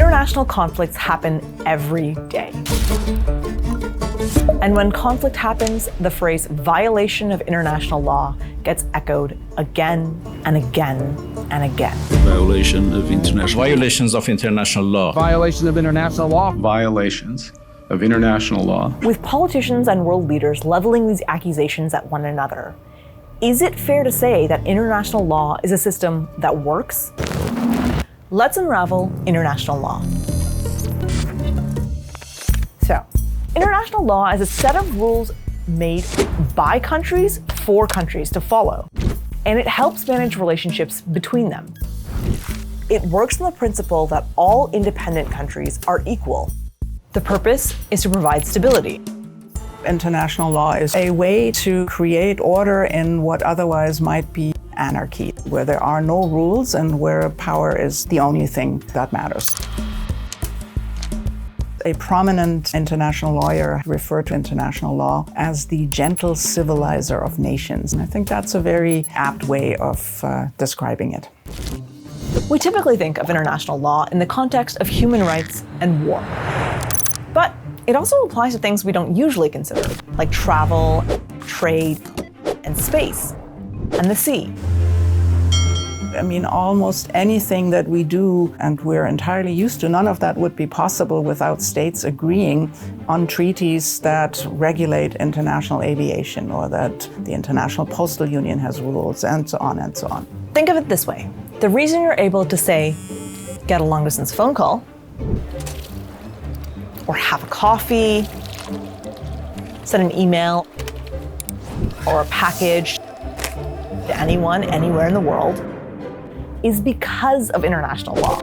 International conflicts happen every day. And when conflict happens, the phrase violation of international law gets echoed again and again and again. Violations of international law. Violation of international law. Violations of international law. With politicians and world leaders leveling these accusations at one another, is it fair to say that international law is a system that works? Let's unravel international law. So, international law is a set of rules made by countries for countries to follow, and it helps manage relationships between them. It works on the principle that all independent countries are equal. The purpose is to provide stability. International law is a way to create order in what otherwise might be anarchy, where there are no rules and where power is the only thing that matters. A prominent international lawyer referred to international law as the gentle civilizer of nations. And I think that's a very apt way of describing it. We typically think of international law in the context of human rights and war. But it also applies to things we don't usually consider, like travel, trade, and space, and the sea. I mean, almost anything that we do and we're entirely used to, none of that would be possible without states agreeing on treaties that regulate international aviation or that the International Postal Union has rules and so on and so on. Think of it this way. The reason you're able to, say, get a long-distance phone call, or have a coffee, send an email, or a package to anyone, anywhere in the world, is because of international law.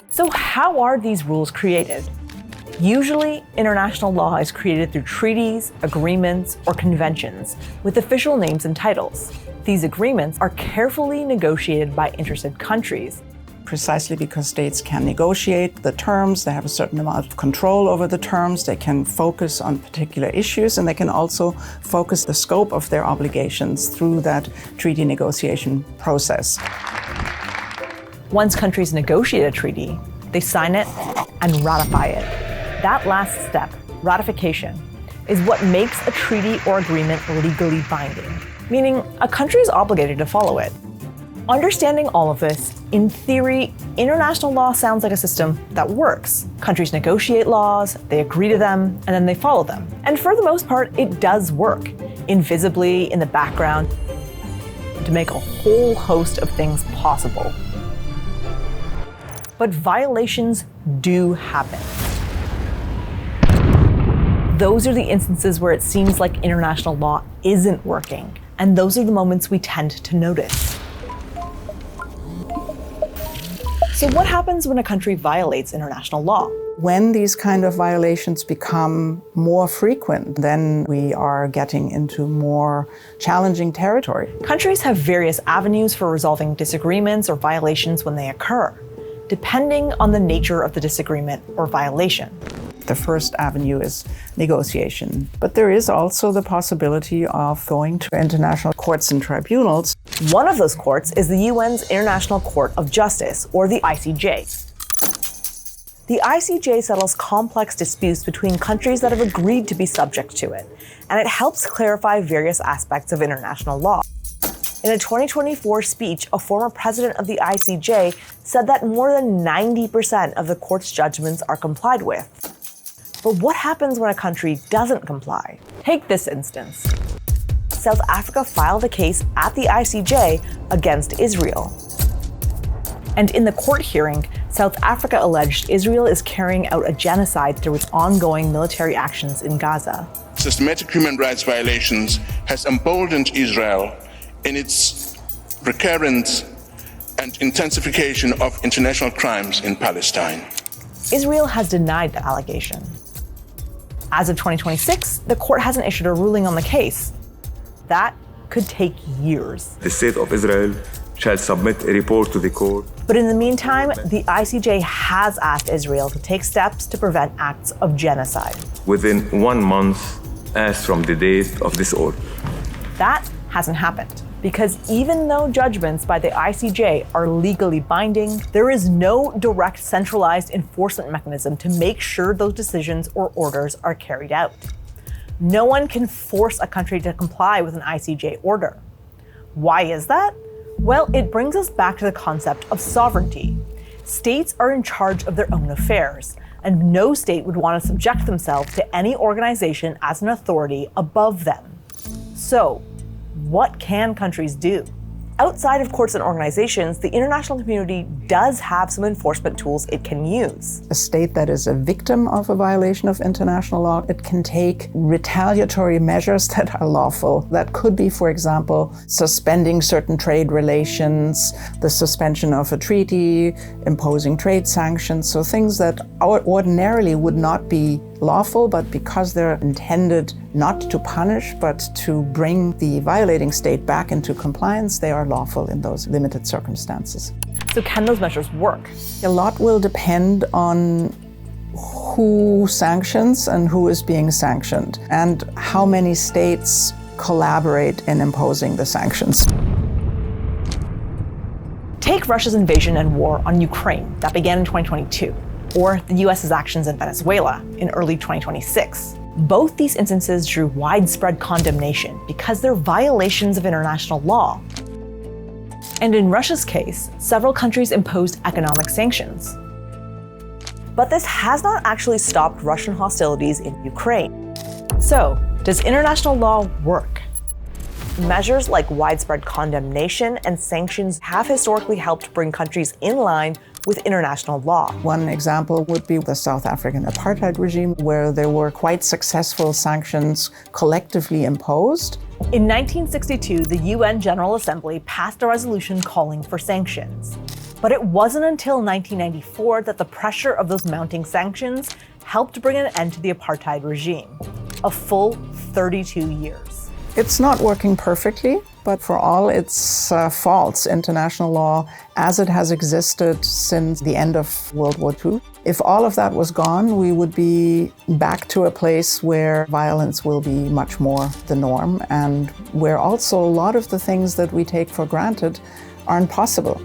So how are these rules created? Usually, international law is created through treaties, agreements, or conventions with official names and titles. These agreements are carefully negotiated by interested countries. Precisely because states can negotiate the terms, they have a certain amount of control over the terms, they can focus on particular issues, and they can also focus the scope of their obligations through that treaty negotiation process. Once countries negotiate a treaty, they sign it and ratify it. That last step, ratification, is what makes a treaty or agreement legally binding, meaning a country is obligated to follow it. Understanding all of this, in theory, international law sounds like a system that works. Countries negotiate laws, they agree to them, and then they follow them. And for the most part, it does work, invisibly in the background, to make a whole host of things possible. But violations do happen. Those are the instances where it seems like international law isn't working, and those are the moments we tend to notice. So what happens when a country violates international law? When these kind of violations become more frequent, then we are getting into more challenging territory. Countries have various avenues for resolving disagreements or violations when they occur, depending on the nature of the disagreement or violation. The first avenue is negotiation, but there is also the possibility of going to international courts and tribunals. One of those courts is the UN's International Court of Justice, or the ICJ. The ICJ settles complex disputes between countries that have agreed to be subject to it, and it helps clarify various aspects of international law. In a 2024 speech, a former president of the ICJ said that more than 90% of the court's judgments are complied with. But what happens when a country doesn't comply? Take this instance. South Africa filed a case at the ICJ against Israel. And in the court hearing, South Africa alleged Israel is carrying out a genocide through its ongoing military actions in Gaza. Systematic human rights violations has emboldened Israel in its recurrence and intensification of international crimes in Palestine. Israel has denied the allegation. As of 2026, the court hasn't issued a ruling on the case. That could take years. The state of Israel shall submit a report to the court. But in the meantime, the ICJ has asked Israel to take steps to prevent acts of genocide. Within 1 month as from the date of this order. That hasn't happened. Because even though judgments by the ICJ are legally binding, there is no direct centralized enforcement mechanism to make sure those decisions or orders are carried out. No one can force a country to comply with an ICJ order. Why is that? Well, it brings us back to the concept of sovereignty. States are in charge of their own affairs, and no state would want to subject themselves to any organization as an authority above them. So, what can countries do? Outside of courts and organizations, the international community does have some enforcement tools it can use. A state that is a victim of a violation of international law, it can take retaliatory measures that are lawful. That could be, for example, suspending certain trade relations, the suspension of a treaty, imposing trade sanctions, so things that ordinarily would not be lawful, but because they're intended not to punish, but to bring the violating state back into compliance, they are lawful in those limited circumstances. So can those measures work? A lot will depend on who sanctions and who is being sanctioned, and how many states collaborate in imposing the sanctions. Take Russia's invasion and war on Ukraine that began in 2022, or the US's actions in Venezuela in early 2026. Both these instances drew widespread condemnation because they're violations of international law. And in Russia's case, several countries imposed economic sanctions. But this has not actually stopped Russian hostilities in Ukraine. So, does international law work? Measures like widespread condemnation and sanctions have historically helped bring countries in line with international law. One example would be the South African apartheid regime, where there were quite successful sanctions collectively imposed. In 1962, the UN General Assembly passed a resolution calling for sanctions. But it wasn't until 1994 that the pressure of those mounting sanctions helped bring an end to the apartheid regime. A full 32 years. It's not working perfectly, but for all its faults, international law, as it has existed since the end of World War II, if all of that was gone, we would be back to a place where violence will be much more the norm, and where also a lot of the things that we take for granted aren't possible.